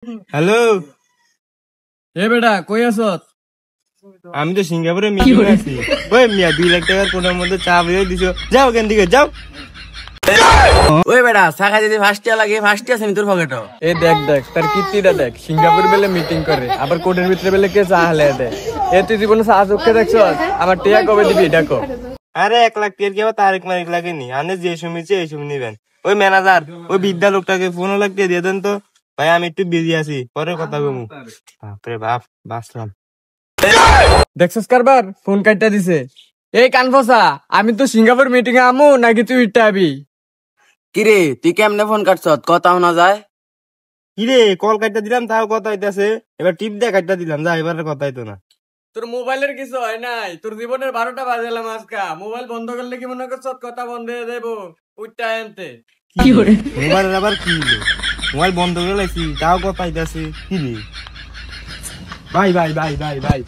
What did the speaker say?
Hello, এ বেটা কই আছত? আমি তো সিঙ্গাপুরে মিটিং আছি। ওই মিয়া 2 লাখ টাকার কোটার মধ্যে চা বেরিয়ে দিছো, যাও এখান থেকে যাও। ওই বেটা শাখা যদি ফার্স্টিয়া লাগে ফার্স্টিয়া আছে তোর পকেট। এ দেখ দেখ তার কীর্তিটা দেখ, সিঙ্গাপুর বেলে মিটিং করে আবার কোর্টের ভিতরে বেলে কে চা হালে দেয়। এ তুই জীবনে চা চোখে দেখছ? আমার টিয়া কবে দিবি ডাকো। আরে 1 লাখ টাকার কি আবার তারিখ মারিক লাগেনি, আনে যে শুনেছি এই শুনে নিবেন। ওই ম্যানেজার ওই বিদ্যা লোকটাকে 15 লাখ টাকা দিয়ে দেন তো ভাই, আমি একটু বিজি আছি, পরে কথা বলবো। বাপরে বাপ, বাঁচলাম। দেখছস কারবার ফোন কাটটা দিছে। এই কানফসা, আমি তো সিঙ্গাপুর মিটিং এ আমু নাকি তুই ইটটা আবি? কিরে তুই কেমনে ফোন কাটছত কথা শোনা যায়? কিরে কল কাটটা দিলাম তাও কথা হইতাছে, এবার টিপ দিয়ে কাটটা দিলাম, যা এবারে কথা হইতো না। তোর মোবাইলের কিছু হয় নাই, তোর জীবনের 12টা বাজালাম আজকা। মোবাইল বন্ধ করলে কি মনে করছ কথা বন্ধ হয়ে দেবো? উঠটা আনতে মোবাইলের আবার কি হলো? মোবাইল বন্ধ করে লাইছি তাও কথা হইতাছে। কি রে? ভাই ভাই ভাই ভাই ভাই